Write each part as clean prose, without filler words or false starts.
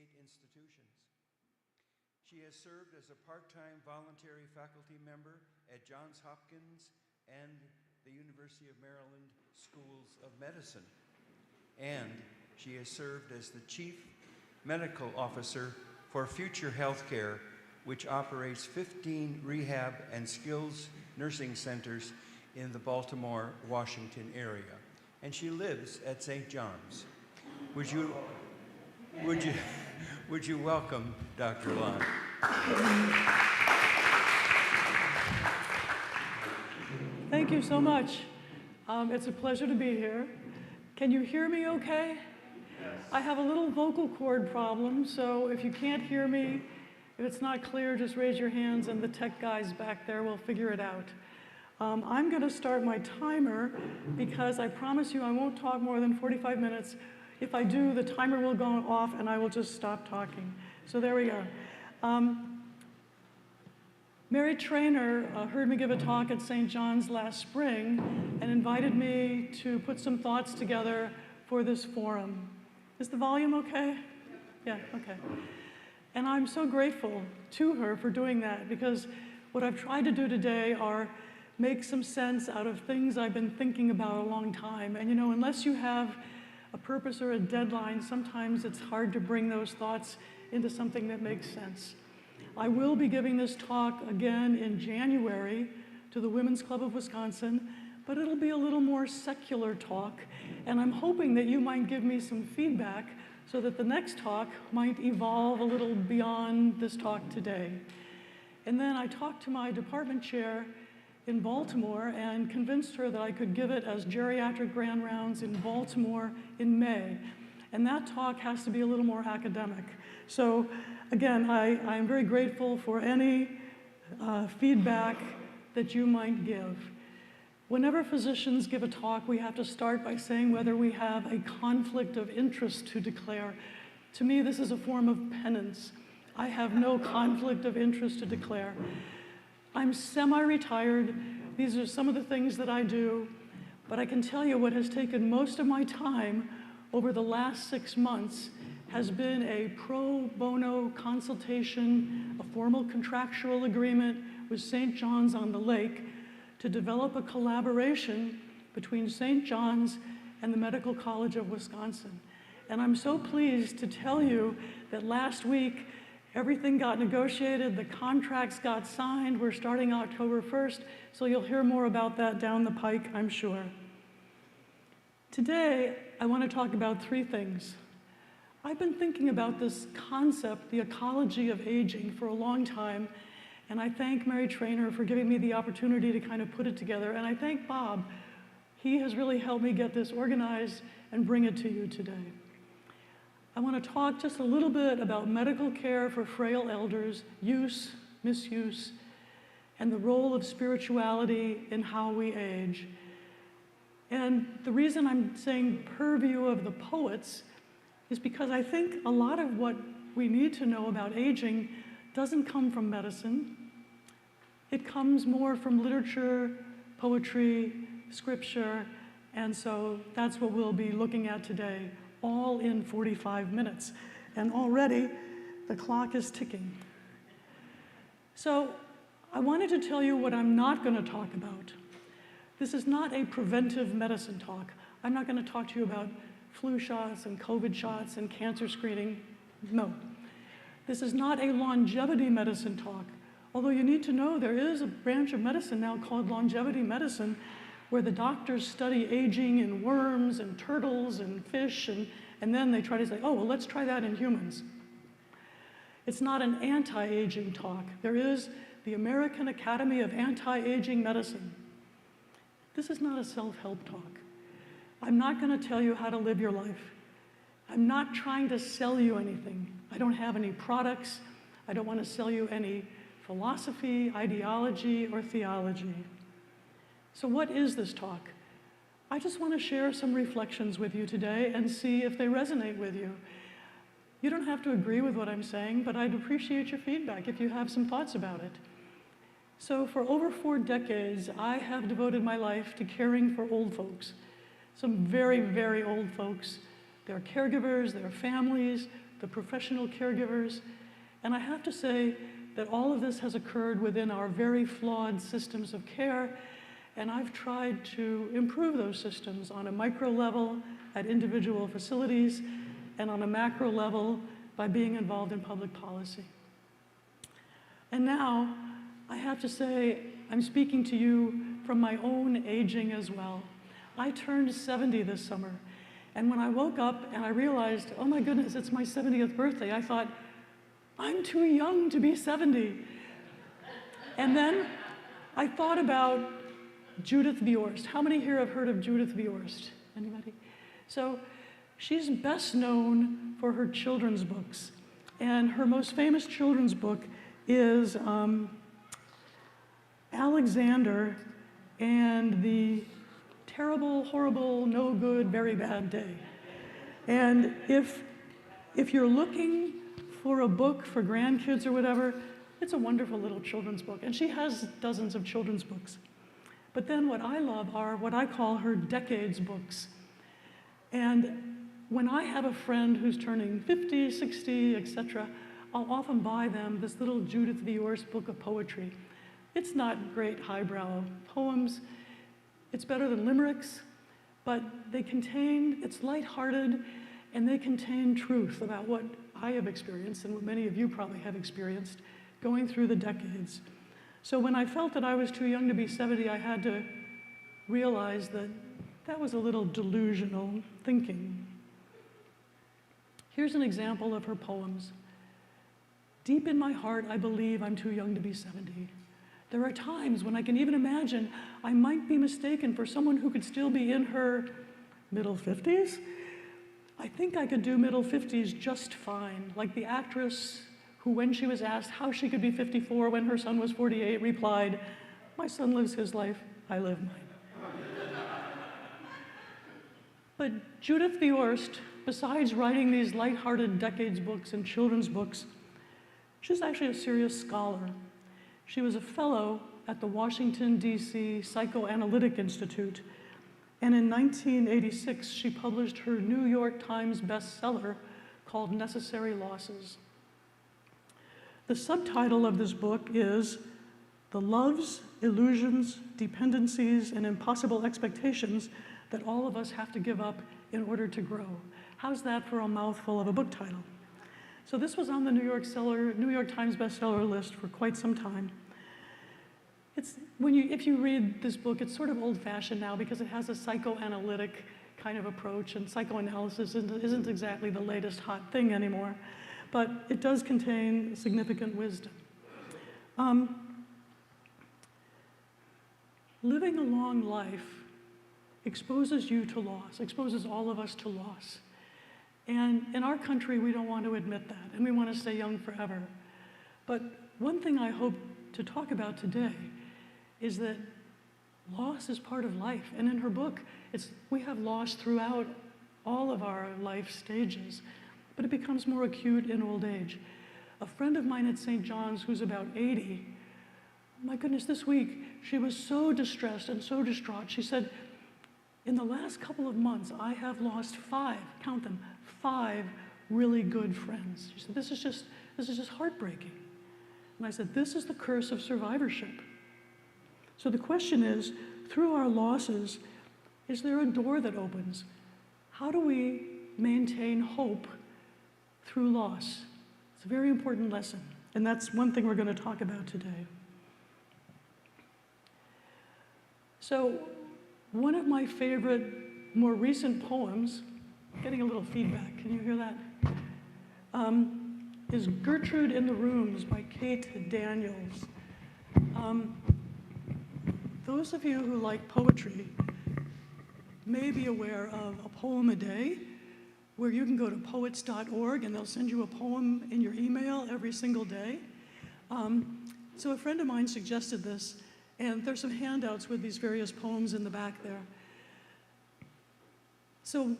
state institutions. She has served as a part-time voluntary faculty member at Johns Hopkins and the University of Maryland Schools of Medicine. And she has served as the Chief Medical Officer for Future Healthcare, which operates 15 rehab and skills nursing centers in the Baltimore, Washington area. And she lives at St. John's. Would you welcome Dr. Lund? Thank you so much. It's a pleasure to be here. Can you hear me okay? Yes. I have a little vocal cord problem, so if you can't hear me, if it's not clear, just raise your hands and the tech guys back there will figure it out. I'm going to start my timer because I promise you I won't talk more than 45 minutes. If I do, the timer will go off and I will just stop talking. So there we go. Mary Trainor heard me give a talk at St. John's last spring and invited me to put some thoughts together for this forum. Is the volume okay? Yeah, okay. And I'm so grateful to her for doing that, because what I've tried to do today are make some sense out of things I've been thinking about a long time. And you know, unless you have a purpose or a deadline, sometimes it's hard to bring those thoughts into something that makes sense. I will be giving this talk again in January to the Women's Club of Wisconsin, but it'll be a little more secular talk, and I'm hoping that you might give me some feedback so that the next talk might evolve a little beyond this talk today. And then I talked to my department chair in Baltimore and convinced her that I could give it as geriatric grand rounds in Baltimore in May. And that talk has to be a little more academic. So again, I am very grateful for any feedback that you might give. Whenever physicians give a talk, we have to start by saying whether we have a conflict of interest to declare. To me, this is a form of penance. I have no conflict of interest to declare. I'm semi-retired. These are some of the things that I do, but I can tell you what has taken most of my time over the last 6 months has been a pro bono consultation, a formal contractual agreement with St. John's on the Lake to develop a collaboration between St. John's and the Medical College of Wisconsin. And I'm so pleased to tell you that last week, everything got negotiated, the contracts got signed. We're starting October 1st, so you'll hear more about that down the pike, I'm sure. Today, I want to talk about 3 things. I've been thinking about this concept, the ecology of aging, for a long time, and I thank Mary Trainor for giving me the opportunity to kind of put it together, and I thank Bob. He has really helped me get this organized and bring it to you today. I want to talk just a little bit about medical care for frail elders, use, misuse, and the role of spirituality in how we age. And the reason I'm saying purview of the poets is because I think a lot of what we need to know about aging doesn't come from medicine. It comes more from literature, poetry, scripture, and so that's what we'll be looking at today, all in 45 minutes. And already the clock is ticking. So I wanted to tell you what I'm not going to talk about. This is not a preventive medicine talk. I'm not going to talk to you about flu shots and COVID shots and cancer screening. No. This is not a longevity medicine talk. Although you need to know there is a branch of medicine now called longevity medicine where the doctors study aging in worms and turtles and fish, and then they try to say, oh, well, let's try that in humans. It's not an anti-aging talk. There is the American Academy of Anti-Aging Medicine. This is not a self-help talk. I'm not going to tell you how to live your life. I'm not trying to sell you anything. I don't have any products. I don't want to sell you any philosophy, ideology, or theology. So what is this talk? I just want to share some reflections with you today and see if they resonate with you. You don't have to agree with what I'm saying, but I'd appreciate your feedback if you have some thoughts about it. So for over 4 decades, I have devoted my life to caring for old folks. Some very, very old folks, their caregivers, their families, the professional caregivers. And I have to say that all of this has occurred within our very flawed systems of care, and I've tried to improve those systems on a micro level at individual facilities and on a macro level by being involved in public policy. And now, I have to say, I'm speaking to you from my own aging as well. I turned 70 this summer, and when I woke up and I realized, oh my goodness, it's my 70th birthday, I thought, I'm too young to be 70. And then I thought about Judith Viorst. How many here have heard of Judith Viorst? Anybody? So she's best known for her children's books. And her most famous children's book is Alexander and the Terrible, Horrible, No Good, Very Bad Day. And if you're looking for a book for grandkids or whatever, it's a wonderful little children's book. And she has dozens of children's books. But then what I love are what I call her decades books. And when I have a friend who's turning 50, 60, etc., I'll often buy them this little Judith Viorst book of poetry. It's not great highbrow poems. It's better than limericks, but it's lighthearted, and they contain truth about what I have experienced and what many of you probably have experienced going through the decades. So when I felt that I was too young to be 70, I had to realize that that was a little delusional thinking. Here's an example of her poems. Deep in my heart, I believe I'm too young to be 70. There are times when I can even imagine I might be mistaken for someone who could still be in her middle 50s. I think I could do middle 50s just fine, like the actress who, when she was asked how she could be 54 when her son was 48, replied, "My son lives his life, I live mine." But Judith Viorst, besides writing these lighthearted decades books and children's books, she's actually a serious scholar. She was a fellow at the Washington, D.C. Psychoanalytic Institute, and in 1986, she published her New York Times bestseller called Necessary Losses. The subtitle of this book is The Loves, Illusions, Dependencies, and Impossible Expectations That All of Us Have to Give Up in Order to Grow. How's that for a mouthful of a book title? So this was on the New York Times bestseller list for quite some time. If you read this book, it's sort of old-fashioned now because it has a psychoanalytic kind of approach, and psychoanalysis isn't exactly the latest hot thing anymore, but it does contain significant wisdom. Living a long life exposes you to loss, exposes all of us to loss. And in our country, we don't want to admit that, and we want to stay young forever. But one thing I hope to talk about today is that loss is part of life. And in her book, we have loss throughout all of our life stages, but it becomes more acute in old age. A friend of mine at St. John's who's about 80, my goodness, this week, she was so distressed and so distraught. She said, in the last couple of months, I have lost 5, count them, 5 really good friends. She said, this is just heartbreaking. And I said, this is the curse of survivorship. So the question is, through our losses, is there a door that opens? How do we maintain hope through loss? It's a very important lesson, and that's one thing we're going to talk about today. So one of my favorite, more recent poems, getting a little feedback, can you hear that? Is Gertrude in the Rooms by Kate Daniels. Those of you who like poetry may be aware of a poem a day, where you can go to poets.org and they'll send you a poem in your email every single day. So a friend of mine suggested this, and there's some handouts with these various poems in the back there. So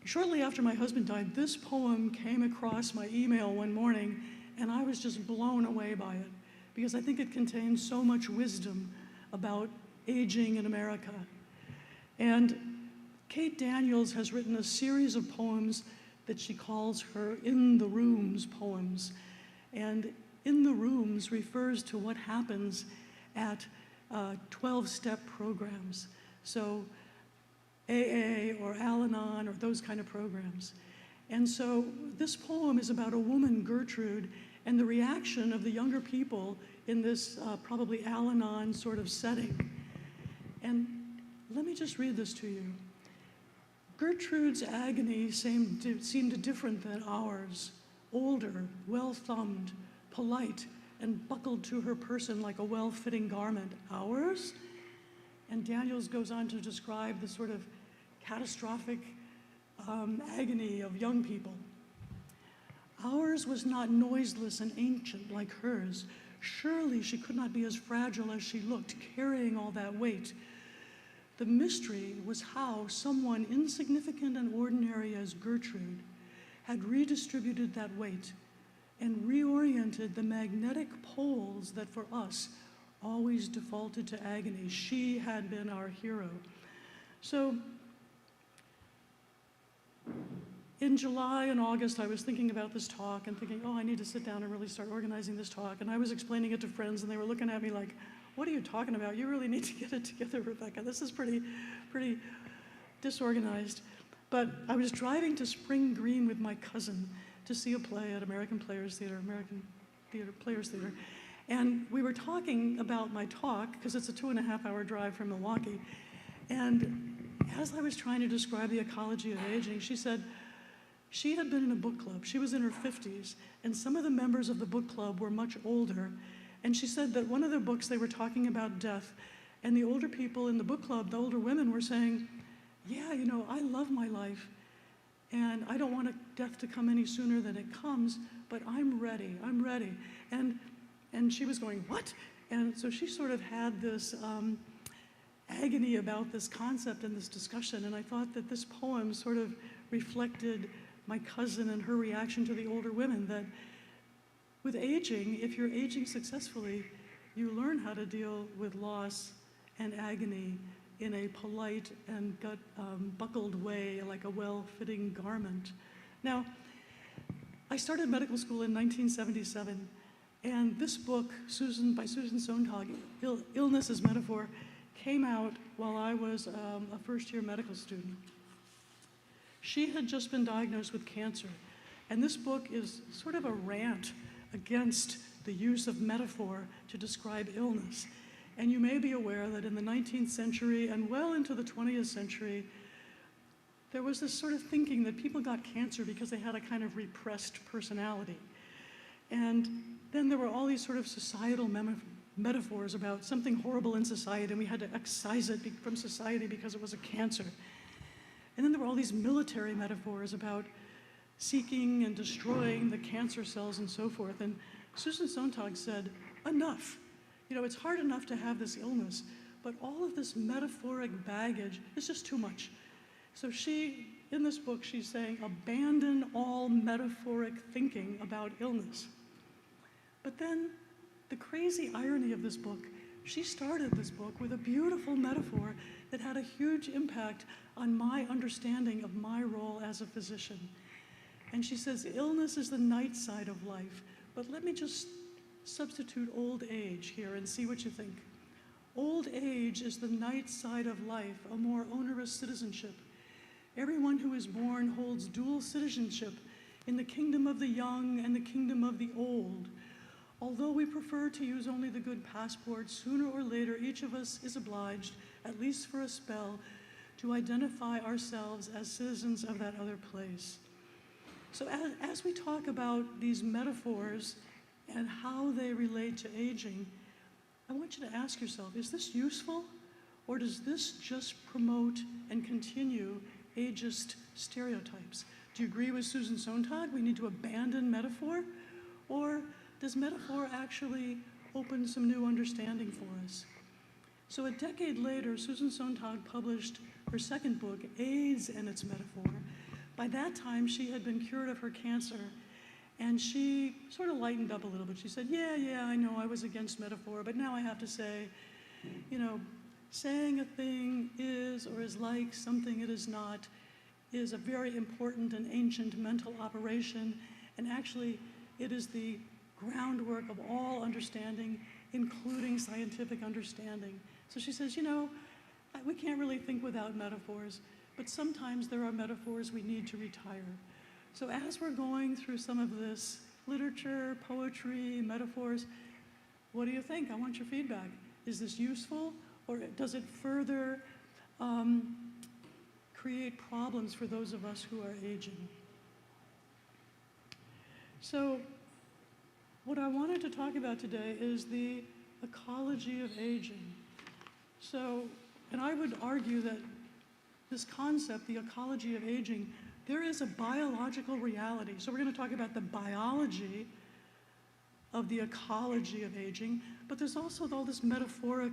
shortly after my husband died, this poem came across my email one morning, and I was just blown away by it, because I think it contains so much wisdom about aging in America. And Kate Daniels has written a series of poems that she calls her In the Rooms poems. And In the Rooms refers to what happens at 12-step programs. So AA or Al-Anon or those kind of programs. And so this poem is about a woman, Gertrude, and the reaction of the younger people in this probably Al-Anon sort of setting. And let me just read this to you. Gertrude's agony seemed different than ours, older, well-thumbed, polite, and buckled to her person like a well-fitting garment. Ours? And Daniels goes on to describe the sort of catastrophic agony of young people. Ours was not noiseless and ancient like hers. Surely she could not be as fragile as she looked, carrying all that weight. The mystery was how someone insignificant and ordinary as Gertrude had redistributed that weight and reoriented the magnetic poles that for us always defaulted to agony. She had been our hero. So in July and August, I was thinking about this talk and thinking, oh, I need to sit down and really start organizing this talk. And I was explaining it to friends, and they were looking at me like, what are you talking about? You really need to get it together, Rebecca. This is pretty disorganized. But I was driving to Spring Green with my cousin to see a play at American Players Theater. And we were talking about my talk, because it's a 2.5-hour drive from Milwaukee. And as I was trying to describe the ecology of aging, she said she had been in a book club. She was in her 50s, and some of the members of the book club were much older. And she said that one of their books, they were talking about death, and the older people in the book club, the older women, were saying, yeah, you know, I love my life, and I don't want death to come any sooner than it comes, but I'm ready. And she was going, what? And so she sort of had this agony about this concept and this discussion, and I thought that this poem sort of reflected my cousin and her reaction to the older women, that with aging, if you're aging successfully, you learn how to deal with loss and agony in a polite and buckled way, like a well-fitting garment. Now, I started medical school in 1977, and this book, by Susan Sontag, Illness as Metaphor, came out while I was a first-year medical student. She had just been diagnosed with cancer, and this book is sort of a rant against the use of metaphor to describe illness. And you may be aware that in the 19th century and well into the 20th century, there was this sort of thinking that people got cancer because they had a kind of repressed personality. And then there were all these sort of societal metaphors about something horrible in society, and we had to excise it from society because it was a cancer. And then there were all these military metaphors about seeking and destroying the cancer cells and so forth. And Susan Sontag said, enough. You know, it's hard enough to have this illness, but all of this metaphoric baggage is just too much. So in this book, she's saying, abandon all metaphoric thinking about illness. But then, the crazy irony of this book, she started this book with a beautiful metaphor that had a huge impact on my understanding of my role as a physician. And she says, illness is the night side of life, but let me just substitute old age here and see what you think. Old age is the night side of life, a more onerous citizenship. Everyone who is born holds dual citizenship in the kingdom of the young and the kingdom of the old. Although we prefer to use only the good passport, sooner or later each of us is obliged, at least for a spell, to identify ourselves as citizens of that other place. So as we talk about these metaphors and how they relate to aging, I want you to ask yourself, is this useful, or does this just promote and continue ageist stereotypes? Do you agree with Susan Sontag? We need to abandon metaphor? Or does metaphor actually open some new understanding for us? So a decade later, Susan Sontag published her second book, AIDS and Its Metaphor. By that time, she had been cured of her cancer, and she sort of lightened up a little bit. She said, yeah, I know I was against metaphor, but now I have to say, you know, saying a thing is or is like something it is not is a very important and ancient mental operation, and actually it is the groundwork of all understanding, including scientific understanding. So she says, you know, we can't really think without metaphors, but sometimes there are metaphors we need to retire. So as we're going through some of this literature, poetry, metaphors, what do you think? I want your feedback. Is this useful, or does it further create problems for those of us who are aging? So what I wanted to talk about today is the ecology of aging. So, and I would argue that this concept, the ecology of aging, there is a biological reality. So we're going to talk about the biology of the ecology of aging, but there's also all this metaphoric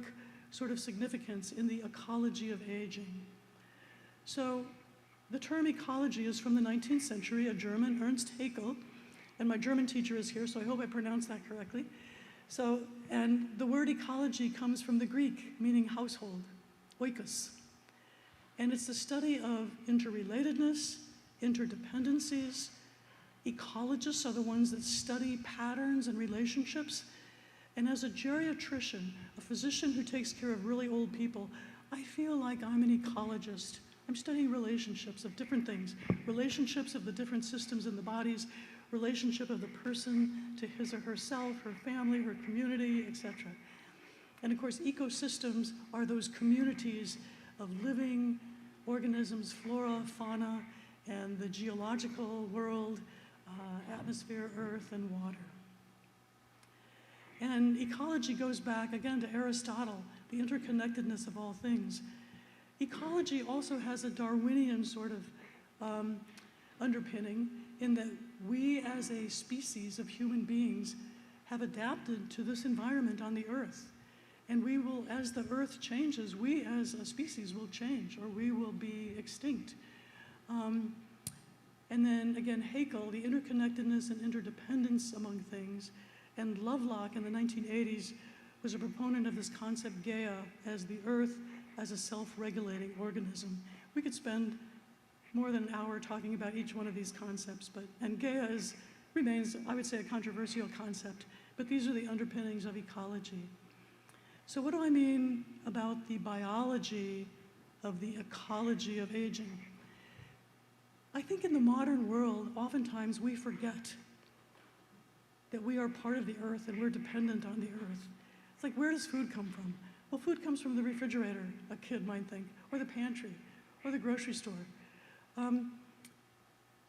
sort of significance in the ecology of aging. So the term ecology is from the 19th century, a German, Ernst Haeckel, and my German teacher is here, so I hope I pronounced that correctly. So, and the word ecology comes from the Greek, meaning household, oikos. And it's the study of interrelatedness, interdependencies. Ecologists are the ones that study patterns and relationships. And as a geriatrician, a physician who takes care of really old people, I feel like I'm an ecologist. I'm studying relationships of different things, relationships of the different systems in the bodies, relationship of the person to his or herself, her family, her community, etc. And of course, ecosystems are those communities of living organisms, flora, fauna, and the geological world, atmosphere, earth, and water. And ecology goes back, again, to Aristotle, the interconnectedness of all things. Ecology also has a Darwinian sort of underpinning in that we as a species of human beings have adapted to this environment on the earth. And we will, as the earth changes, we as a species will change, or we will be extinct. And then again, Haeckel, the interconnectedness and interdependence among things, and Lovelock in the 1980s was a proponent of this concept, Gaia, as the earth as a self-regulating organism. We could spend more than an hour talking about each one of these concepts, and Gaia remains, I would say, a controversial concept, but these are the underpinnings of ecology. So what do I mean about the biology of the ecology of aging? I think in the modern world, oftentimes we forget that we are part of the earth and we're dependent on the earth. It's like, where does food come from? Well, food comes from the refrigerator, a kid might think, or the pantry, or the grocery store.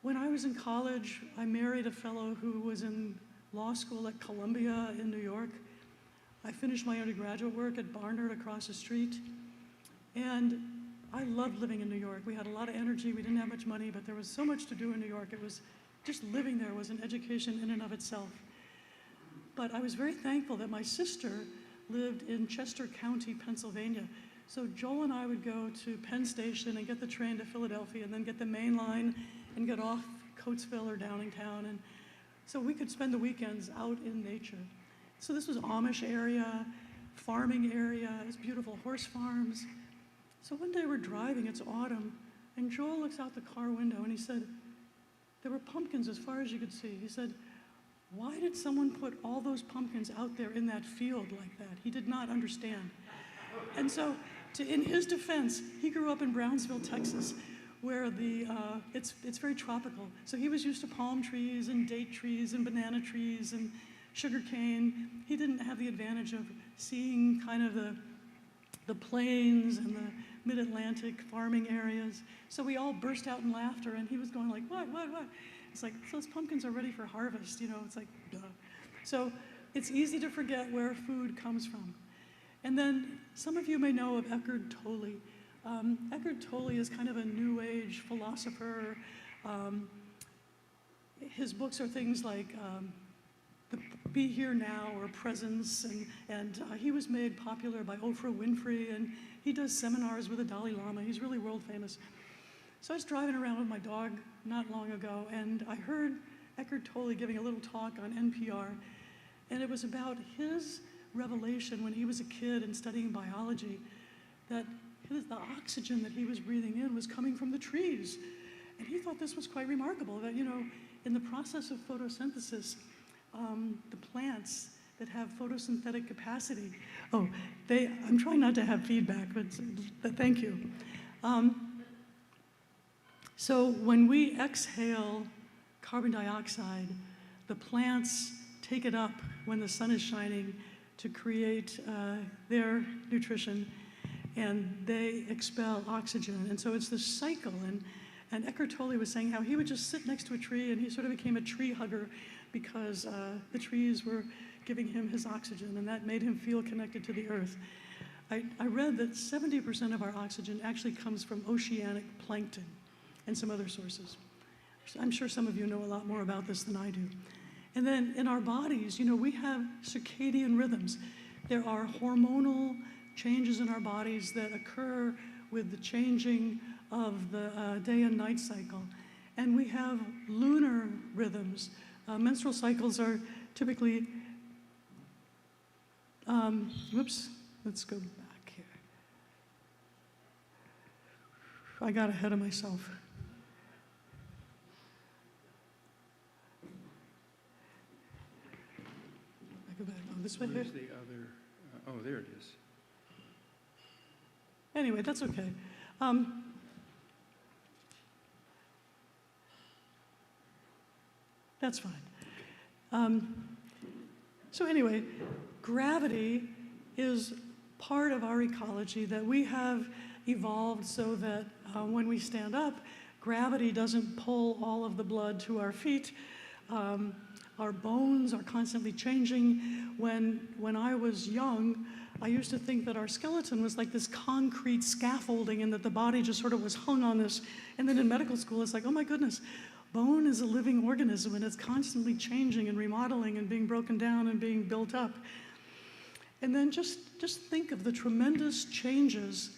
When I was in college, I married a fellow who was in law school at Columbia in New York. I finished my undergraduate work at Barnard across the street. And I loved living in New York. We had a lot of energy, we didn't have much money, but there was so much to do in New York. It was just living there was an education in and of itself. But I was very thankful that my sister lived in Chester County, Pennsylvania. So Joel and I would go to Penn Station and get the train to Philadelphia and then get the main line and get off Coatesville or Downingtown. And so we could spend the weekends out in nature. So this was Amish area, farming area, it was beautiful horse farms. So one day we're driving, it's autumn, and Joel looks out the car window and he said, there were pumpkins as far as you could see. He said, why did someone put all those pumpkins out there in that field like that? He did not understand. And so, in his defense, he grew up in Brownsville, Texas, where it's very tropical. So he was used to palm trees and date trees and banana trees and sugar cane. He didn't have the advantage of seeing kind of the plains and the mid-Atlantic farming areas. So we all burst out in laughter, and he was going like, what? It's like, those pumpkins are ready for harvest, you know, it's like, duh. So it's easy to forget where food comes from. And then some of you may know of Eckhart Tolle. Eckhart Tolle is kind of a new age philosopher. His books are things like the Be Here Now or Presence, and he was made popular by Oprah Winfrey, and he does seminars with the Dalai Lama. He's really world famous. So I was driving around with my dog not long ago, and I heard Eckhart Tolle giving a little talk on NPR, and it was about his revelation when he was a kid and studying biology, that the oxygen that he was breathing in was coming from the trees. And he thought this was quite remarkable, that, you know, in the process of photosynthesis, the plants that have photosynthetic capacity, I'm trying not to have feedback, but thank you. So when we exhale carbon dioxide, the plants take it up when the sun is shining to create their nutrition, and they expel oxygen. And so it's this cycle. And Eckhart Tolle was saying how he would just sit next to a tree, and he sort of became a tree hugger because the trees were giving him his oxygen, and that made him feel connected to the earth. I read that 70% of our oxygen actually comes from oceanic plankton and some other sources. I'm sure some of you know a lot more about this than I do. And then in our bodies, you know, we have circadian rhythms. There are hormonal changes in our bodies that occur with the changing of the day and night cycle. And we have lunar rhythms. Menstrual cycles are typically, let's go back here. I got ahead of myself. I go back, this way here? Where's the other, there it is. Anyway, that's okay. That's fine. So anyway, gravity is part of our ecology, that we have evolved so that when we stand up, gravity doesn't pull all of the blood to our feet. Our bones are constantly changing. When I was young, I used to think that our skeleton was like this concrete scaffolding and that the body just sort of was hung on this. And then in medical school, it's like, oh my goodness, bone is a living organism and it's constantly changing and remodeling and being broken down and being built up. And then just think of the tremendous changes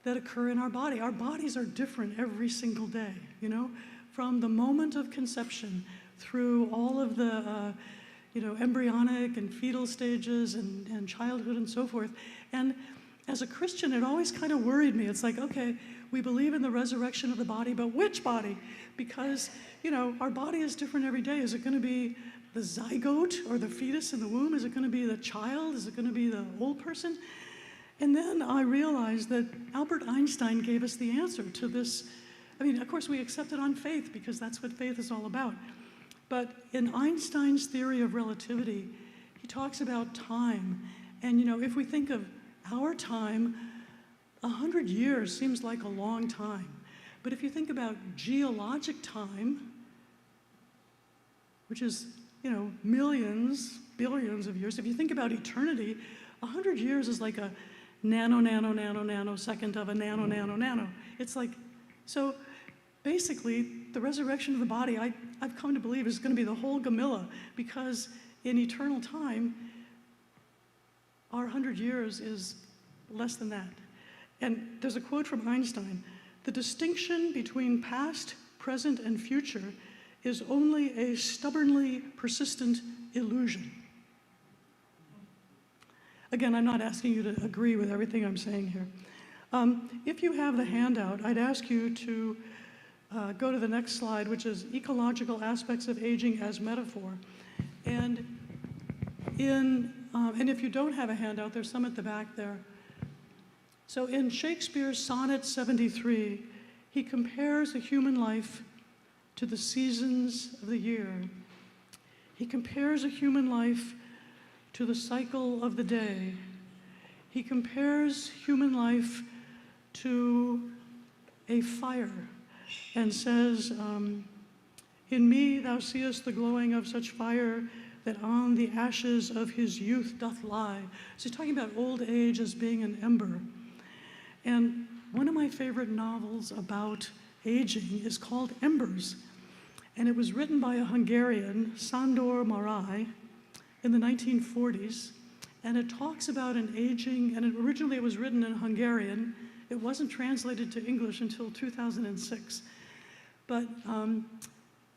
that occur in our body. Our bodies are different every single day, you know, from the moment of conception through all of the embryonic and fetal stages and childhood and so forth. And as a Christian, it always kind of worried me. It's like, okay, we believe in the resurrection of the body, but which body? Because, you know, our body is different every day. Is it going to be the zygote or the fetus in the womb? Is it going to be the child? Is it going to be the old person? And then I realized that Albert Einstein gave us the answer to this. I mean, of course, we accept it on faith because that's what faith is all about. But in Einstein's theory of relativity, he talks about time. And, you know, if we think of our time, 100 years seems like a long time. But if you think about geologic time, which is, you know, millions, billions of years, if you think about eternity, 100 years is like a nanosecond of a nano. It's like, so basically, the resurrection of the body, I've come to believe, is going to be the whole Gamilla, because in eternal time, our 100 years is less than that. And there's a quote from Einstein: "The distinction between past, present, and future is only a stubbornly persistent illusion." Again, I'm not asking you to agree with everything I'm saying here. If you have the handout, I'd ask you to go to the next slide, which is ecological aspects of aging as metaphor. And if you don't have a handout, there's some at the back there. So in Shakespeare's Sonnet 73, he compares a human life to the seasons of the year. He compares a human life to the cycle of the day. He compares human life to a fire and says, "In me thou seest the glowing of such fire that on the ashes of his youth doth lie." So he's talking about old age as being an ember. And one of my favorite novels about aging is called Embers. And it was written by a Hungarian, Sándor Márai, in the 1940s. And it talks about an aging, and originally it was written in Hungarian. It wasn't translated to English until 2006. But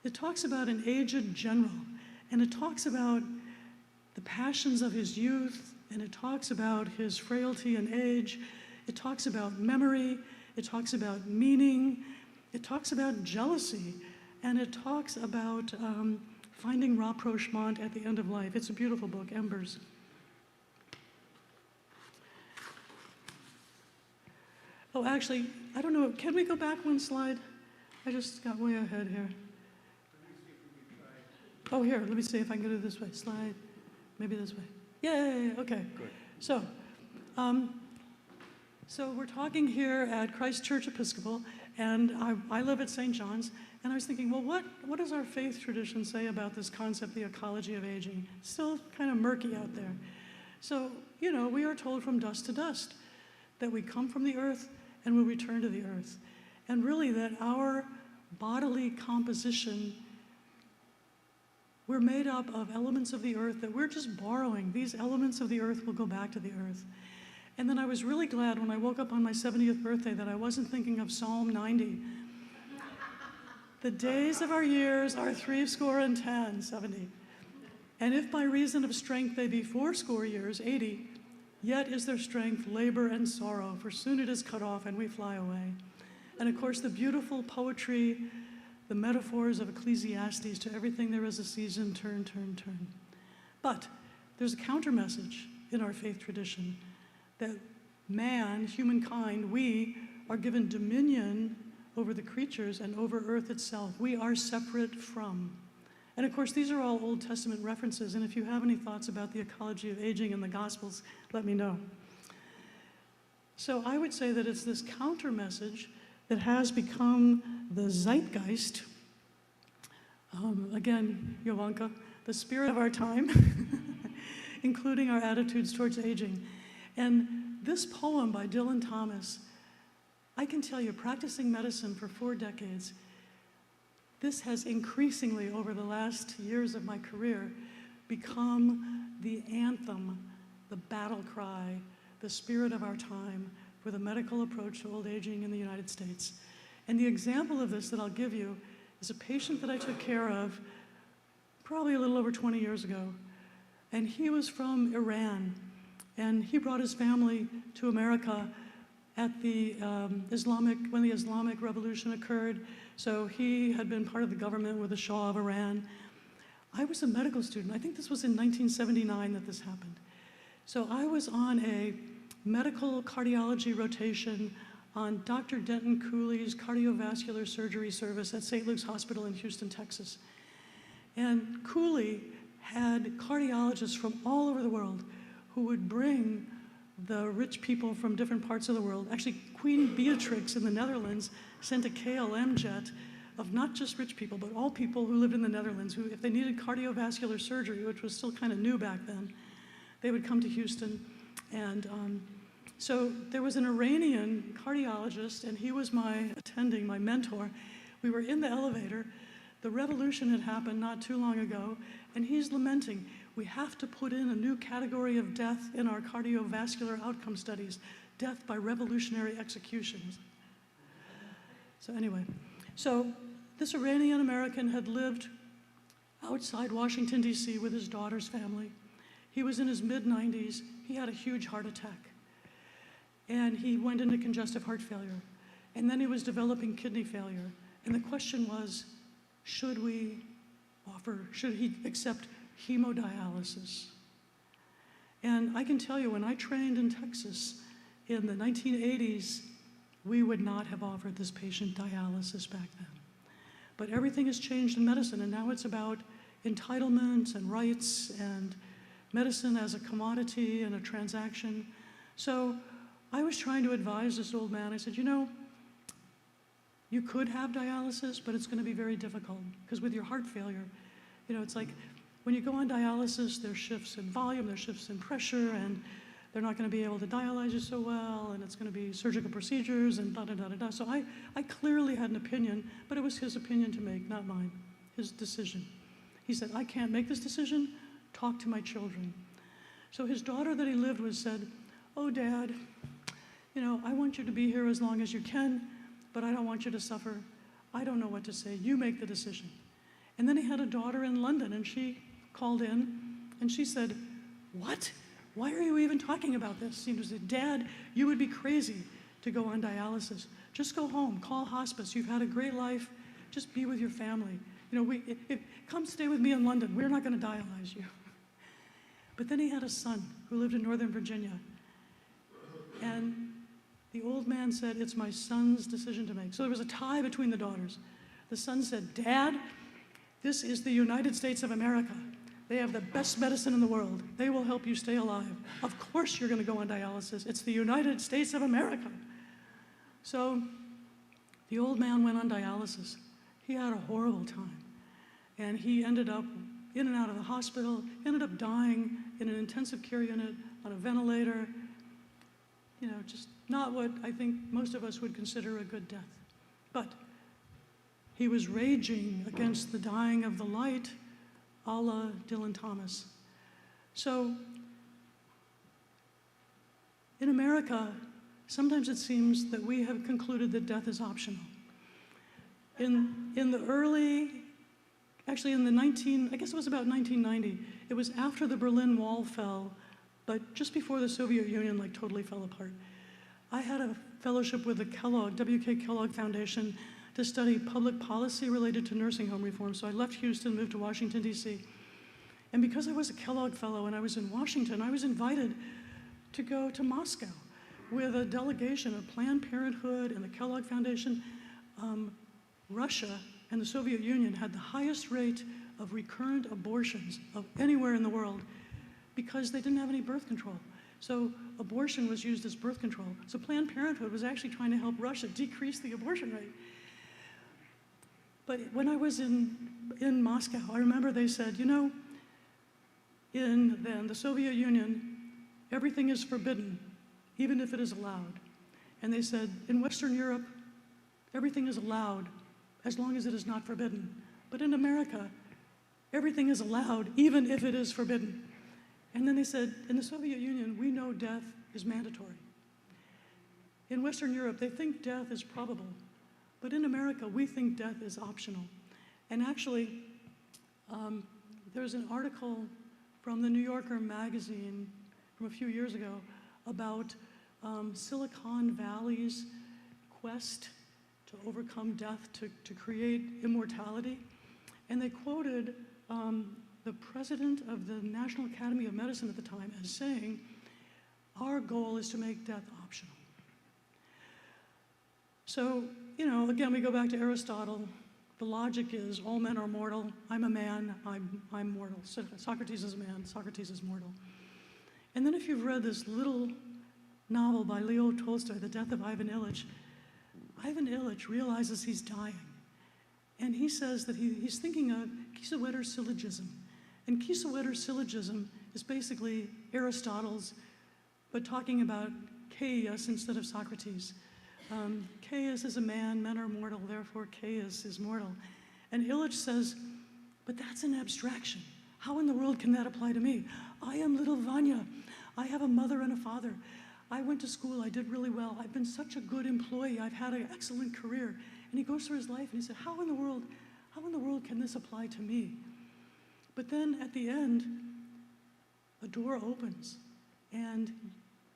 it talks about an aged general. And it talks about the passions of his youth, and it talks about his frailty and age. It talks about memory. It talks about meaning. It talks about jealousy, and it talks about finding rapprochement at the end of life. It's a beautiful book, Embers. Oh, actually, I don't know, can we go back one slide? I just got way ahead here. Oh, here, let me see if I can go this way. Slide, maybe this way. Yay, okay. Good. So we're talking here at Christ Church Episcopal, and I live at St. John's, and I was thinking, well, what does our faith tradition say about this concept, the ecology of aging? Still kind of murky out there. So, you know, we are told from dust to dust that we come from the earth and will return to the earth. And really that our bodily composition, we're made up of elements of the earth that we're just borrowing. These elements of the earth will go back to the earth. And then I was really glad when I woke up on my 70th birthday that I wasn't thinking of Psalm 90. The days of our years are 70. And if by reason of strength they be 80 years, yet is their strength labor and sorrow, for soon it is cut off and we fly away. And of course, the beautiful poetry, the metaphors of Ecclesiastes, to everything there is a season, turn, turn, turn. But there's a counter message in our faith tradition that man, humankind, we are given dominion over the creatures and over earth itself. We are separate from. And of course, these are all Old Testament references, and if you have any thoughts about the ecology of aging in the Gospels, let me know. So I would say that it's this counter message that has become the zeitgeist, again, Jovanka, the spirit of our time, including our attitudes towards aging. And this poem by Dylan Thomas, I can tell you, practicing medicine for 4 decades, this has increasingly, over the last years of my career, become the anthem, the battle cry, the spirit of our time for the medical approach to old aging in the United States. And the example of this that I'll give you is a patient that I took care of probably a little over 20 years ago. And he was from Iran, and he brought his family to America at the when the Islamic Revolution occurred. So he had been part of the government with the Shah of Iran. I was a medical student. I think this was in 1979 that this happened. So I was on a medical cardiology rotation on Dr. Denton Cooley's cardiovascular surgery service at St. Luke's Hospital in Houston, Texas. And Cooley had cardiologists from all over the world who would bring the rich people from different parts of the world. Actually, Queen Beatrix in the Netherlands sent a KLM jet of not just rich people, but all people who lived in the Netherlands, who, if they needed cardiovascular surgery, which was still kind of new back then, they would come to Houston. And so there was an Iranian cardiologist, and he was my attending, my mentor. We were in the elevator. The revolution had happened not too long ago, and he's lamenting, we have to put in a new category of death in our cardiovascular outcome studies, death by revolutionary executions. So anyway, so this Iranian American had lived outside Washington, D.C. with his daughter's family. He was in his mid-90s. He had a huge heart attack. And he went into congestive heart failure. And then he was developing kidney failure. And the question was, should he accept hemodialysis? And I can tell you, when I trained in Texas in the 1980s, we would not have offered this patient dialysis back then. But everything has changed in medicine, and now it's about entitlements and rights and medicine as a commodity and a transaction. So I was trying to advise this old man. I said, you know, you could have dialysis, but it's going to be very difficult, because with your heart failure, you know, it's like when you go on dialysis, there's shifts in volume, there's shifts in pressure, and they're not going to be able to dialyze you so well, and it's going to be surgical procedures and da-da-da-da-da. So I clearly had an opinion, but it was his opinion to make, not mine, his decision. He said, I can't make this decision, talk to my children. So his daughter that he lived with said, oh, Dad, you know, I want you to be here as long as you can, but I don't want you to suffer. I don't know what to say. You make the decision. And then he had a daughter in London, and she called in, and she said, what? Why are you even talking about this? You know, said, Dad, you would be crazy to go on dialysis. Just go home, call hospice. You've had a great life. Just be with your family. You know, come stay with me in London. We're not going to dialyze you. But then he had a son who lived in Northern Virginia. And the old man said, it's my son's decision to make. So there was a tie between the daughters. The son said, Dad, this is the United States of America. They have the best medicine in the world. They will help you stay alive. Of course you're going to go on dialysis. It's the United States of America. So the old man went on dialysis. He had a horrible time. And he ended up in and out of the hospital, ended up dying in an intensive care unit on a ventilator. You know, just not what I think most of us would consider a good death. But he was raging against the dying of the light, a la Dylan Thomas. So in America, sometimes it seems that we have concluded that death is optional. In the early, actually in the I guess it was about 1990, it was after the Berlin Wall fell, but just before the Soviet Union like totally fell apart. I had a fellowship with the Kellogg, W.K. Kellogg Foundation to study public policy related to nursing home reform. So I left Houston, moved to Washington, D.C. And because I was a Kellogg fellow and I was in Washington, I was invited to go to Moscow with a delegation of Planned Parenthood and the Kellogg Foundation. Russia and the Soviet Union had the highest rate of recurrent abortions of anywhere in the world because they didn't have any birth control. So abortion was used as birth control. So Planned Parenthood was actually trying to help Russia decrease the abortion rate. But when I was in Moscow, I remember they said, you know, in the Soviet Union, everything is forbidden, even if it is allowed. And they said, in Western Europe, everything is allowed as long as it is not forbidden. But in America, everything is allowed, even if it is forbidden. And then they said, in the Soviet Union, we know death is mandatory. In Western Europe, they think death is probable. But in America, we think death is optional. And actually, there's an article from the New Yorker magazine from a few years ago about Silicon Valley's quest to overcome death, to create immortality. And they quoted the president of the National Academy of Medicine at the time as saying, our goal is to make death optional. So, you know, again, we go back to Aristotle. The logic is all men are mortal. I'm a man, I'm mortal. Socrates is a man, Socrates is mortal. And then if you've read this little novel by Leo Tolstoy, The Death of Ivan Ilyich realizes he's dying. And he says that he's thinking of Kiesewetter syllogism. And Kiesewetter syllogism is basically Aristotle's, but talking about Caius instead of Socrates. Caius is a man, men are mortal, therefore Caius is mortal. And Ilyich says, but that's an abstraction. How in the world can that apply to me? I am little Vanya. I have a mother and a father. I went to school, I did really well. I've been such a good employee, I've had an excellent career. And he goes through his life and he said, how in the world can this apply to me? But then at the end, a door opens. And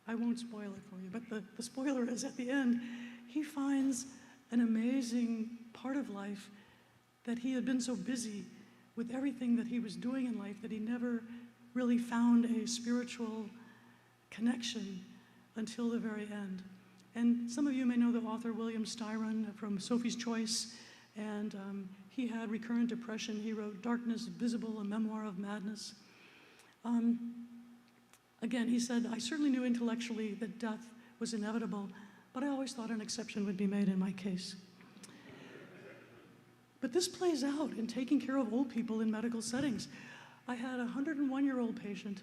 I won't spoil it for you, but the spoiler is at the end, he finds an amazing part of life that he had been so busy with everything that he was doing in life that he never really found a spiritual connection until the very end. And some of you may know the author William Styron from Sophie's Choice, and he had recurrent depression. He wrote Darkness Visible, a memoir of madness. Again, he said, I certainly knew intellectually that death was inevitable, but I always thought an exception would be made in my case. But this plays out in taking care of old people in medical settings. I had a 101-year-old patient.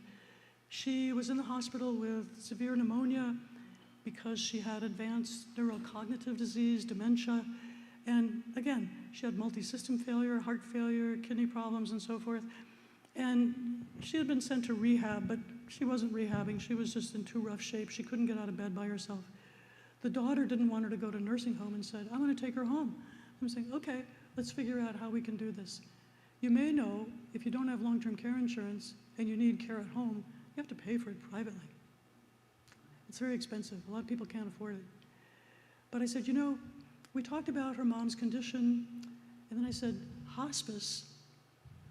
She was in the hospital with severe pneumonia because she had advanced neurocognitive disease, dementia, and again, she had multi-system failure, heart failure, kidney problems, and so forth. And she had been sent to rehab, but she wasn't rehabbing. She was just in too rough shape. She couldn't get out of bed by herself. The daughter didn't want her to go to nursing home and said, I'm going to take her home. I'm saying, okay, let's figure out how we can do this. You may know, if you don't have long-term care insurance and you need care at home, you have to pay for it privately. It's very expensive. A lot of people can't afford it. But I said, you know, we talked about her mom's condition, and then I said, hospice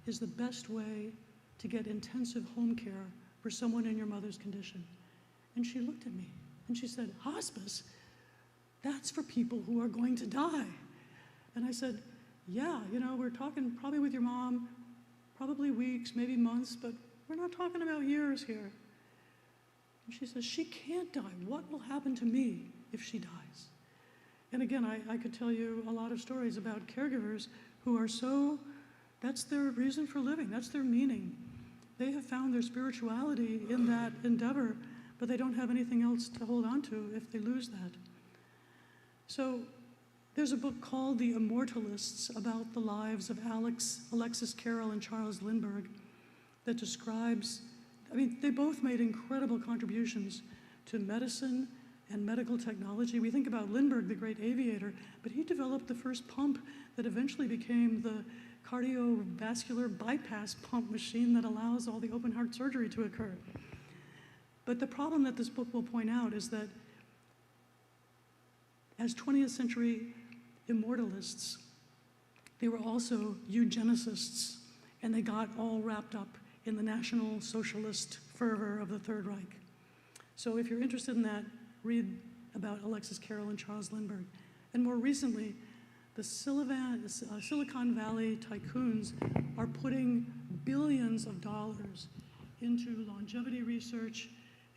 is the best way to get intensive home care for someone in your mother's condition. And she looked at me, and she said, hospice? That's for people who are going to die. And I said, yeah, you know, we're talking probably with your mom, probably weeks, maybe months, but we're not talking about years here. And she says, she can't die. What will happen to me if she dies? And again, I could tell you a lot of stories about caregivers who are so, that's their reason for living, that's their meaning. They have found their spirituality in that endeavor, but they don't have anything else to hold on to if they lose that. So there's a book called The Immortalists about the lives of Alexis Carrel and Charles Lindbergh that describes, I mean, they both made incredible contributions to medicine and medical technology. We think about Lindbergh, the great aviator, but he developed the first pump that eventually became the cardiovascular bypass pump machine that allows all the open heart surgery to occur. But the problem that this book will point out is that as 20th century immortalists, they were also eugenicists, and they got all wrapped up in the National Socialist fervor of the Third Reich. So if you're interested in that, read about Alexis Carrel and Charles Lindbergh. And more recently, the Silicon Valley tycoons are putting billions of dollars into longevity research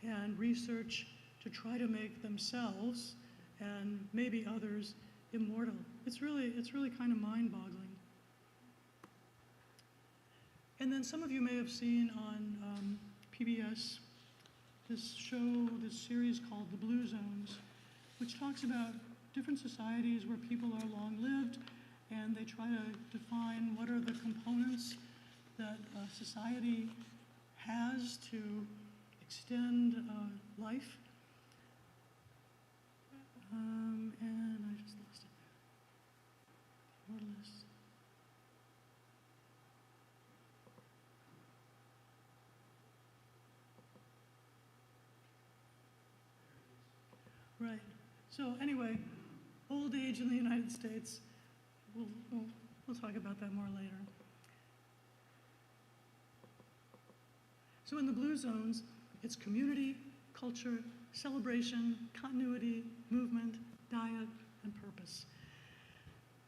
and research to try to make themselves and maybe others immortal. It's really kind of mind-boggling. And then some of you may have seen on PBS this show, this series called The Blue Zones, which talks about different societies where people are long-lived, and they try to define what are the components that society has to extend life. And I just lost it there. Immortalists. Right. So anyway, old age in the United States. We'll talk about that more later. So in the blue zones, it's community, culture, celebration, continuity, movement, diet, and purpose.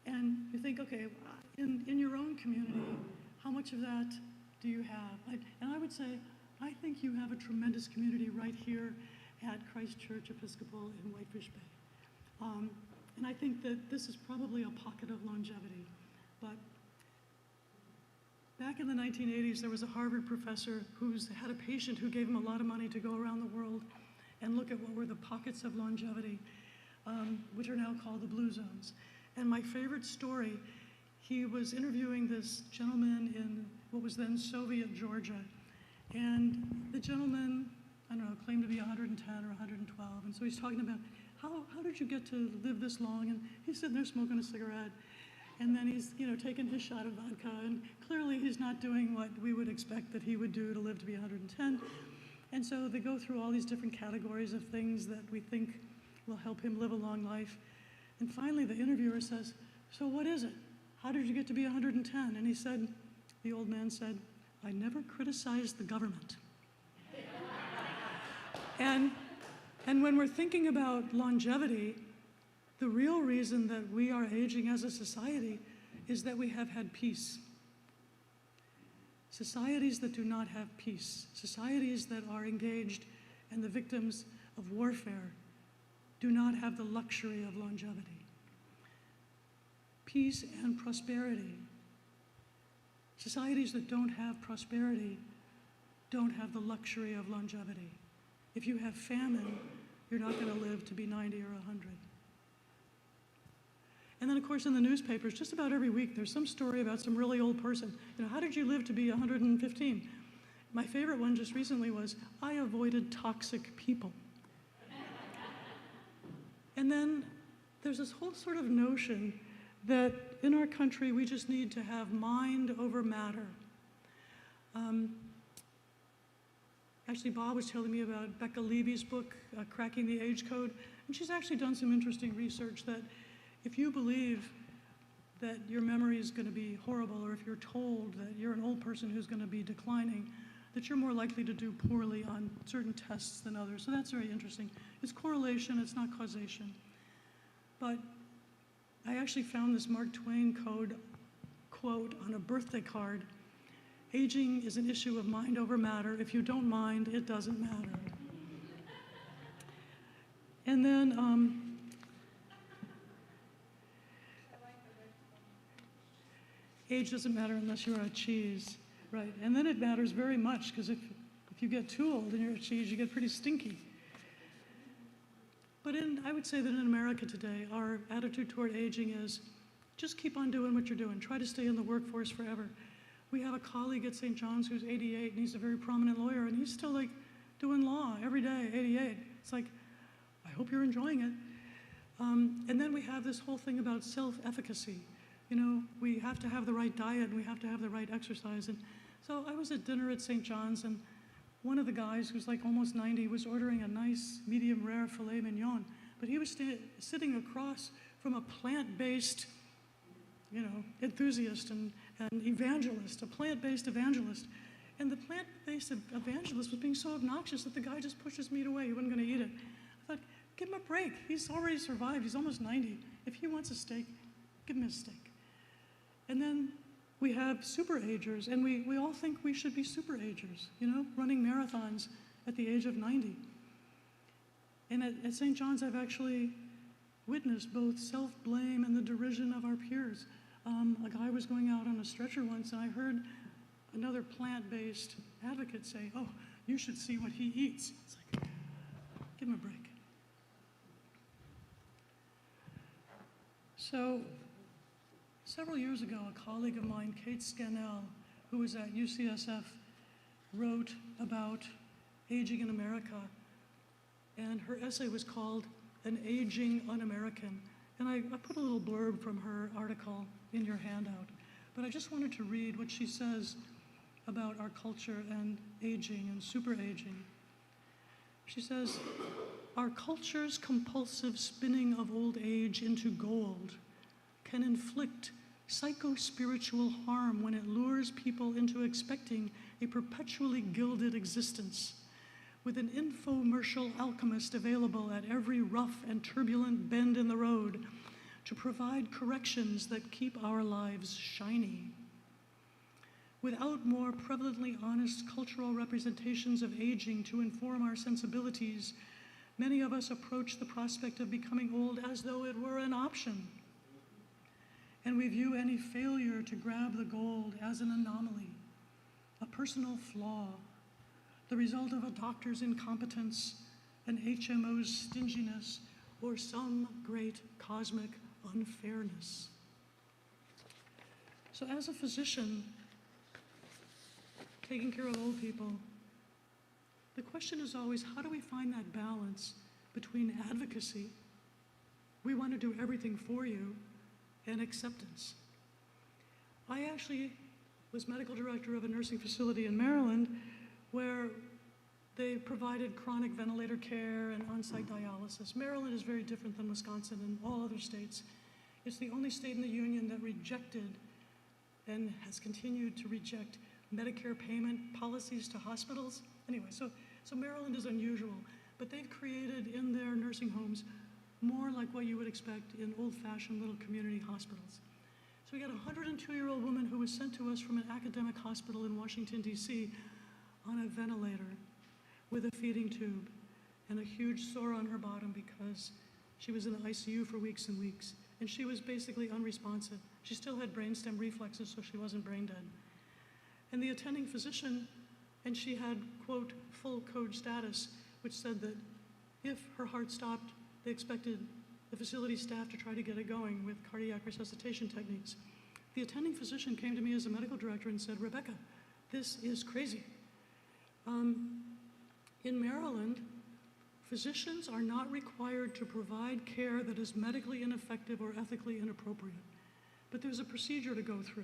And you think, okay, in your own community, how much of that do you have? And I would say, I think you have a tremendous community right here at Christ Church Episcopal in Whitefish Bay. And I think that this is probably a pocket of longevity. But back in the 1980s, there was a Harvard professor who had a patient who gave him a lot of money to go around the world and look at what were the pockets of longevity, which are now called the blue zones. And my favorite story, he was interviewing this gentleman in what was then Soviet Georgia. And the gentleman, I don't know, claimed to be 110 or 112. And so he's talking about, how did you get to live this long? And he's sitting there smoking a cigarette. And then he's, taking his shot of vodka. And clearly he's not doing what we would expect that he would do to live to be 110. And so they go through all these different categories of things that we think will help him live a long life. And finally the interviewer says, so what is it? How did you get to be 110? And he said, the old man said, I never criticized the government. And when we're thinking about longevity, the real reason that we are aging as a society is that we have had peace. Societies that do not have peace, societies that are engaged and the victims of warfare, do not have the luxury of longevity. Peace and prosperity. Societies that don't have prosperity don't have the luxury of longevity. If you have famine, you're not going to live to be 90 or 100. And then, of course, in the newspapers, just about every week, there's some story about some really old person. How did you live to be 115? My favorite one just recently was, I avoided toxic people. And then there's this whole sort of notion that in our country, we just need to have mind over matter. Actually, Bob was telling me about Becca Levy's book, Cracking the Age Code, and she's actually done some interesting research that if you believe that your memory is going to be horrible, or if you're told that you're an old person who's going to be declining, that you're more likely to do poorly on certain tests than others. So that's very interesting. It's correlation, it's not causation. But I actually found this Mark Twain quote on a birthday card. Aging is an issue of mind over matter. If you don't mind, it doesn't matter. And then, age doesn't matter unless you're a cheese, right? And then it matters very much, because if you get too old and you're a cheese, you get pretty stinky. But I would say that in America today, our attitude toward aging is just keep on doing what you're doing. Try to stay in the workforce forever. We have a colleague at St. John's who's 88, and he's a very prominent lawyer, and he's still like doing law every day, 88. It's like, I hope you're enjoying it. And then we have this whole thing about self-efficacy. You know, we have to have the right diet, and we have to have the right exercise. And so I was at dinner at St. John's, and one of the guys who's like almost 90 was ordering a nice medium rare filet mignon, but he was sitting across from a plant-based, you know, enthusiast and evangelist, a plant-based evangelist. And the plant-based evangelist was being so obnoxious that the guy just pushed his meat away. He wasn't going to eat it. I thought, give him a break. He's already survived. He's almost 90. If he wants a steak, give him a steak. And then we have super agers, and we all think we should be super agers, you know, running marathons at the age of 90. And at St. John's, I've actually witnessed both self-blame and the derision of our peers. A guy was going out on a stretcher once, and I heard another plant-based advocate say, oh, you should see what he eats. It's like, give him a break. So, several years ago, a colleague of mine, Kate Scannell, who was at UCSF, wrote about aging in America, and her essay was called An Aging Un-American. And I put a little blurb from her article in your handout, but I just wanted to read what she says about our culture and aging and super aging. She says, our culture's compulsive spinning of old age into gold can inflict psycho-spiritual harm when it lures people into expecting a perpetually gilded existence, with an infomercial alchemist available at every rough and turbulent bend in the road to provide corrections that keep our lives shiny. Without more prevalently honest cultural representations of aging to inform our sensibilities, many of us approach the prospect of becoming old as though it were an option. And we view any failure to grab the gold as an anomaly, a personal flaw, the result of a doctor's incompetence, an HMO's stinginess, or some great cosmic unfairness. So as a physician taking care of old people, the question is always, how do we find that balance between advocacy, we want to do everything for you, and acceptance? I actually was medical director of a nursing facility in Maryland where they provided chronic ventilator care and on-site dialysis. Maryland is very different than Wisconsin and all other states. It's the only state in the union that rejected and has continued to reject Medicare payment policies to hospitals. Anyway, so Maryland is unusual, but they've created in their nursing homes more like what you would expect in old-fashioned little community hospitals. So we got a 102-year-old woman who was sent to us from an academic hospital in Washington, D.C. on a ventilator with a feeding tube and a huge sore on her bottom because she was in the ICU for weeks and weeks. And she was basically unresponsive. She still had brainstem reflexes, so she wasn't brain dead. And the attending physician, and she had, quote, full code status, which said that if her heart stopped, they expected the facility staff to try to get it going with cardiac resuscitation techniques. The attending physician came to me as a medical director and said, Rebecca, this is crazy. In Maryland, physicians are not required to provide care that is medically ineffective or ethically inappropriate, but there's a procedure to go through.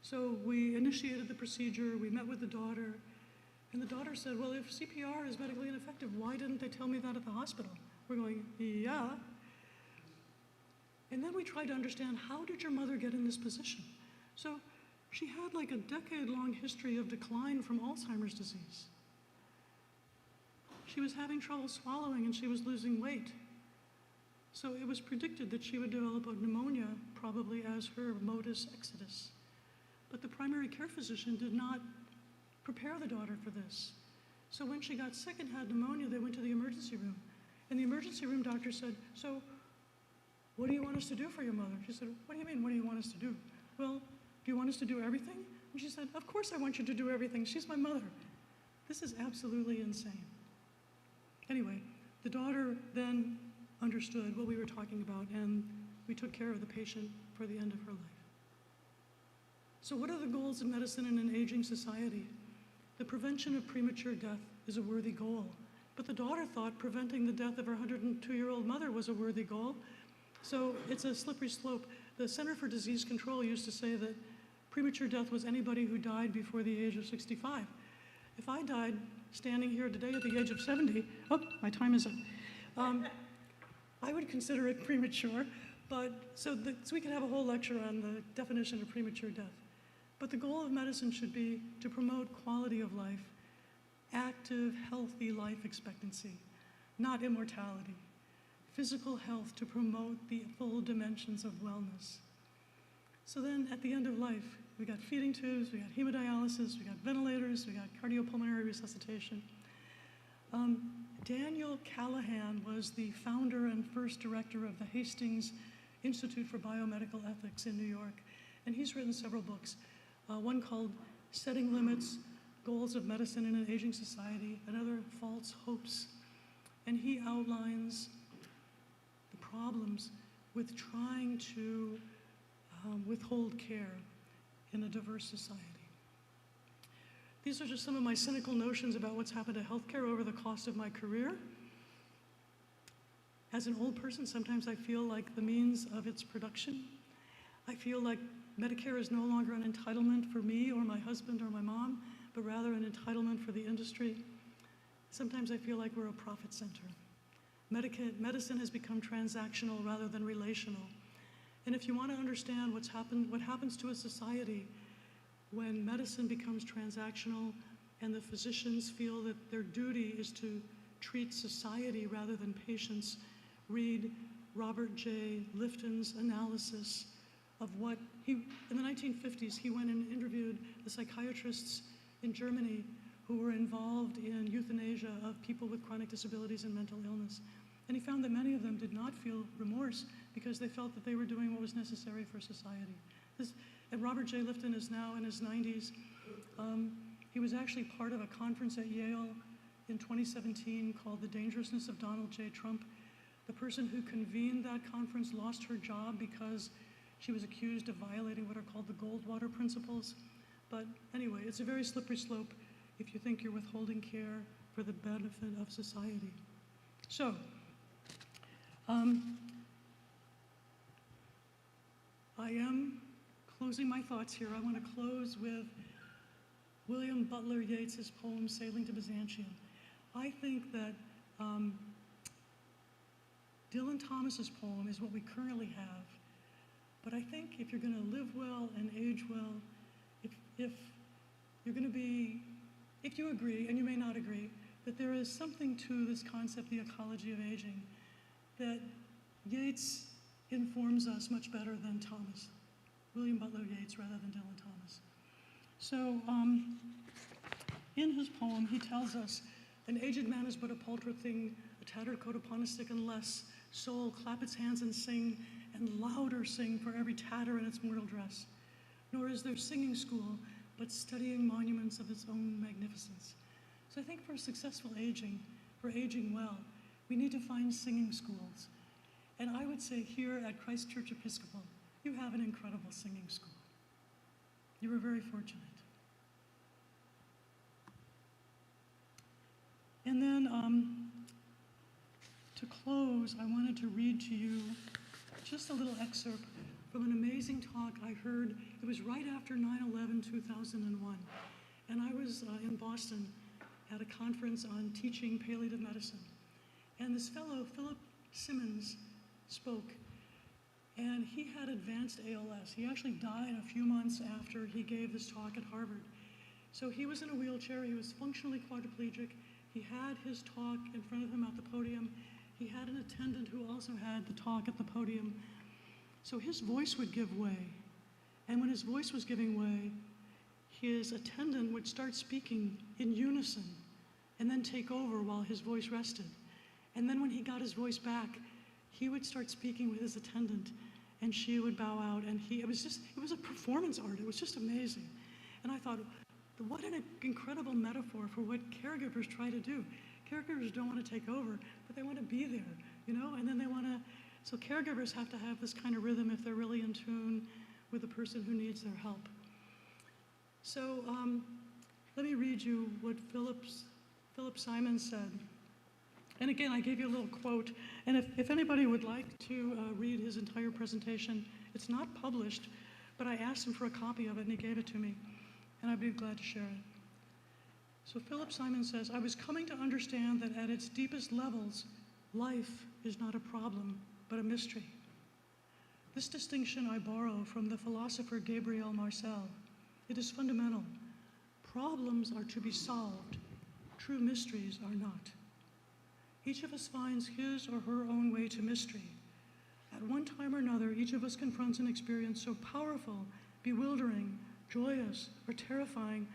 So we initiated the procedure, we met with the daughter, And the daughter said, well, if CPR is medically ineffective, why didn't they tell me that at the hospital? We're going, yeah. And then we tried to understand, how did your mother get in this position? So she had like a decade-long history of decline from Alzheimer's disease. She was having trouble swallowing and she was losing weight. So it was predicted that she would develop a pneumonia, probably as her modus exodus. But the primary care physician did not prepare the daughter for this. So when she got sick and had pneumonia, they went to the emergency room. And the emergency room doctor said, so what do you want us to do for your mother? She said, what do you mean, what do you want us to do? Well, do you want us to do everything? And she said, of course I want you to do everything. She's my mother. This is absolutely insane. Anyway, the daughter then understood what we were talking about, and we took care of the patient for the end of her life. So what are the goals of medicine in an aging society? The prevention of premature death is a worthy goal. But the daughter thought preventing the death of her 102-year-old mother was a worthy goal. So it's a slippery slope. The Center for Disease Control used to say that premature death was anybody who died before the age of 65. If I died standing here today at the age of 70, oh, my time is up, I would consider it premature. But so we could have a whole lecture on the definition of premature death. But the goal of medicine should be to promote quality of life, active, healthy life expectancy, not immortality. Physical health to promote the full dimensions of wellness. So then at the end of life, we got feeding tubes, we got hemodialysis, we got ventilators, we got cardiopulmonary resuscitation. Daniel Callahan was the founder and first director of the Hastings Institute for Biomedical Ethics in New York, and he's written several books. One called Setting Limits, Goals of Medicine in an Aging Society, another False Hopes. And he outlines the problems with trying to withhold care in a diverse society. These are just some of my cynical notions about what's happened to healthcare over the course of my career. As an old person, sometimes I feel like the means of its production. I feel like Medicare is no longer an entitlement for me or my husband or my mom, but rather an entitlement for the industry. Sometimes I feel like we're a profit center. Medicine has become transactional rather than relational. And if you want to understand what happens to a society when medicine becomes transactional and the physicians feel that their duty is to treat society rather than patients, read Robert J. Lifton's analysis of what in the 1950s, he went and interviewed the psychiatrists in Germany who were involved in euthanasia of people with chronic disabilities and mental illness. And he found that many of them did not feel remorse because they felt that they were doing what was necessary for society. And Robert J. Lifton is now in his 90s. He was actually part of a conference at Yale in 2017 called The Dangerousness of Donald J. Trump. The person who convened that conference lost her job because she was accused of violating what are called the Goldwater principles. But anyway, it's a very slippery slope if you think you're withholding care for the benefit of society. So, I am closing my thoughts here. I want to close with William Butler Yeats' poem, Sailing to Byzantium. I think that Dylan Thomas's poem is what we currently have. But I think if you're going to live well and age well, if you're going to be, if you agree, and you may not agree, that there is something to this concept, the ecology of aging, that Yeats informs us much better than Thomas, William Butler Yeats rather than Dylan Thomas. So in his poem, he tells us, an aged man is but a paltry thing, a tattered coat upon a stick, unless soul clap its hands and sing, and louder sing for every tatter in its mortal dress. Nor is there singing school, but studying monuments of its own magnificence. So I think for successful aging, for aging well, we need to find singing schools. And I would say here at Christ Church Episcopal, you have an incredible singing school. You were very fortunate. And then to close, I wanted to read to you just a little excerpt from an amazing talk I heard. It was right after 9/11, 2001. And I was in Boston at a conference on teaching palliative medicine. And this fellow, Philip Simmons, spoke. And he had advanced ALS. He actually died a few months after he gave this talk at Harvard. So he was in a wheelchair. He was functionally quadriplegic. He had his talk in front of him at the podium. He had an attendant who also had the talk at the podium. So his voice would give way. And when his voice was giving way, his attendant would start speaking in unison and then take over while his voice rested. And then when he got his voice back, he would start speaking with his attendant, and she would bow out. And it was a performance art. It was just amazing. And I thought, what an incredible metaphor for what caregivers try to do. Caregivers don't want to take over, but they want to be there, and then they want to, so caregivers have to have this kind of rhythm if they're really in tune with the person who needs their help. So let me read you what Philip Simons said. And again, I gave you a little quote, and if anybody would like to read his entire presentation, it's not published, but I asked him for a copy of it, and he gave it to me, and I'd be glad to share it. So Philip Simons says, I was coming to understand that at its deepest levels, life is not a problem, but a mystery. This distinction I borrow from the philosopher Gabriel Marcel. It is fundamental. Problems are to be solved. True mysteries are not. Each of us finds his or her own way to mystery. At one time or another, each of us confronts an experience so powerful, bewildering, joyous, or terrifying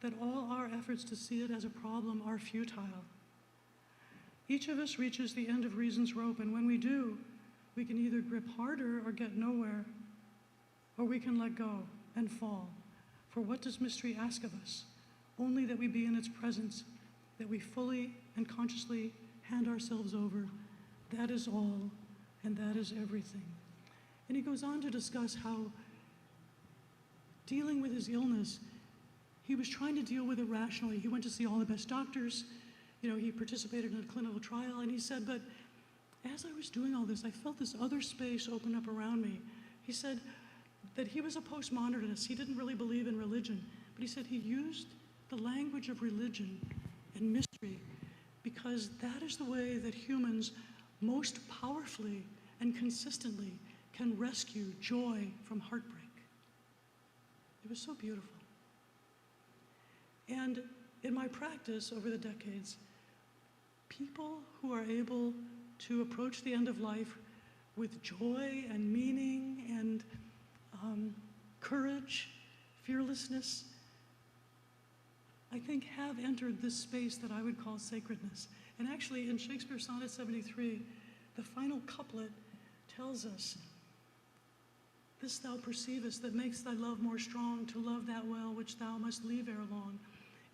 that all our efforts to see it as a problem are futile. Each of us reaches the end of reason's rope, and when we do, we can either grip harder or get nowhere, or we can let go and fall. For what does mystery ask of us? Only that we be in its presence, that we fully and consciously hand ourselves over. That is all, and that is everything. And he goes on to discuss how dealing with his illness, he was trying to deal with it rationally. He went to see all the best doctors. He participated in a clinical trial, and he said, but as I was doing all this, I felt this other space open up around me. He said that he was a postmodernist. He didn't really believe in religion, but he said he used the language of religion and mystery because that is the way that humans most powerfully and consistently can rescue joy from heartbreak. It was so beautiful. And in my practice over the decades, people who are able to approach the end of life with joy and meaning and courage, fearlessness, I think have entered this space that I would call sacredness. And actually in Shakespeare's Sonnet 73, the final couplet tells us, this thou perceivest that makes thy love more strong to love that well which thou must leave ere long.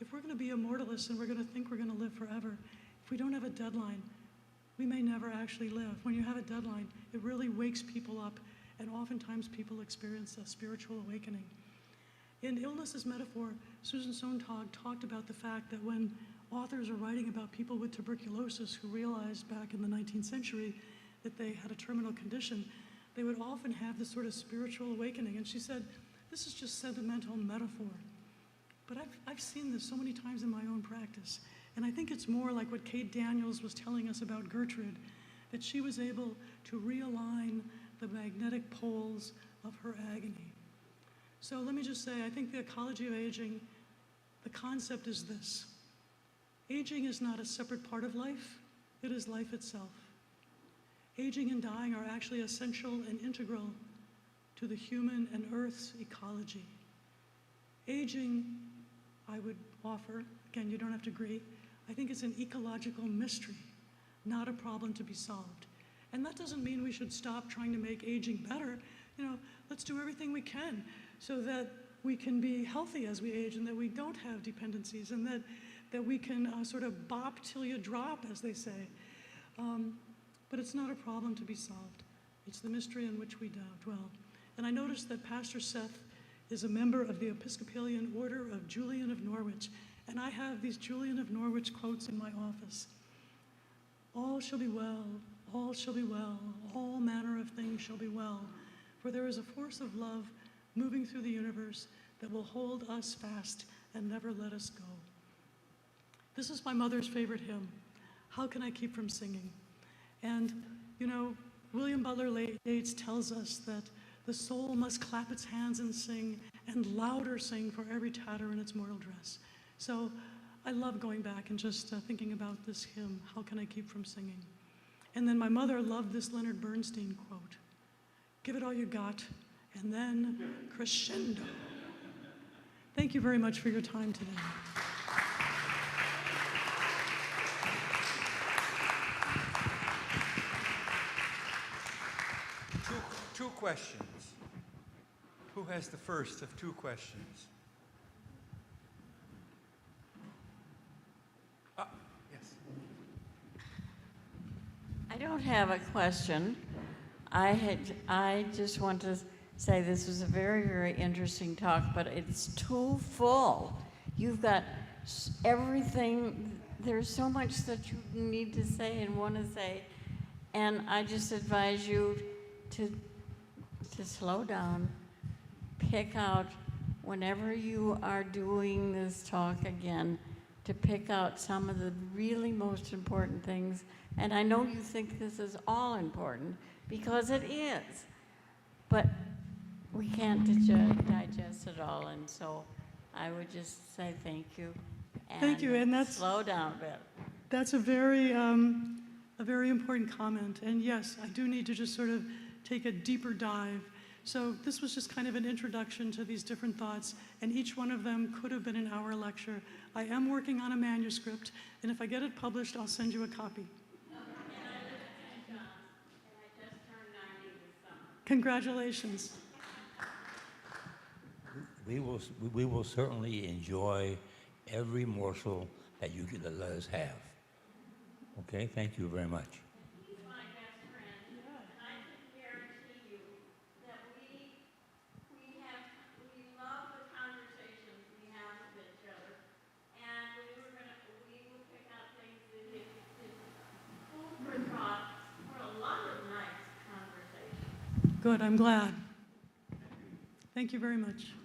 If we're going to be immortalists and we're going to think we're going to live forever, if we don't have a deadline, we may never actually live. When you have a deadline, it really wakes people up, and oftentimes people experience a spiritual awakening. In Illness's Metaphor, Susan Sontag talked about the fact that when authors are writing about people with tuberculosis who realized back in the 19th century that they had a terminal condition, they would often have this sort of spiritual awakening. And she said, this is just sentimental metaphor. But I've seen this so many times in my own practice. And I think it's more like what Kate Daniels was telling us about Gertrude, that she was able to realign the magnetic poles of her agony. So let me just say, I think the ecology of aging, the concept is this. Aging is not a separate part of life, it is life itself. Aging and dying are actually essential and integral to the human and Earth's ecology. Aging, I would offer, again, you don't have to agree, I think it's an ecological mystery, not a problem to be solved. And that doesn't mean we should stop trying to make aging better. Let's do everything we can so that we can be healthy as we age and that we don't have dependencies and that we can sort of bop till you drop, as they say. But it's not a problem to be solved. It's the mystery in which we dwell. And I noticed that Pastor Seth is a member of the Episcopalian Order of Julian of Norwich. And I have these Julian of Norwich quotes in my office. All shall be well, all shall be well, all manner of things shall be well. For there is a force of love moving through the universe that will hold us fast and never let us go. This is my mother's favorite hymn, How Can I Keep From Singing? And, you know, William Butler Yeats tells us that the soul must clap its hands and sing, and louder sing for every tatter in its mortal dress. So I love going back and just thinking about this hymn, How Can I Keep From Singing? And then my mother loved this Leonard Bernstein quote, give it all you got, and then crescendo. Thank you very much for your time today. Two questions. Who has the first of two questions? Yes. I don't have a question. I just want to say this was a very, very interesting talk, but it's too full. You've got everything. There's so much that you need to say and want to say, and I just advise you to slow down, pick out, whenever you are doing this talk again, to pick out some of the really most important things. And I know you think this is all important, because it is, but we can't digest it all, and so I would just say thank you. Thank you, and that's slow down a bit. That's a very important comment. And yes, I do need to just sort of take a deeper dive. So this was just kind of an introduction to these different thoughts, and each one of them could have been an hour lecture. I am working on a manuscript, and if I get it published, I'll send you a copy. And I just turned 90 this summer. Congratulations. We will certainly enjoy every morsel that you could let us have. Okay, thank you very much. He's my best friend, and I can guarantee you that we love the conversations we have with each other, and we will pick out things that is food for thought for a lot of nice conversations. Good, I'm glad. Thank you very much.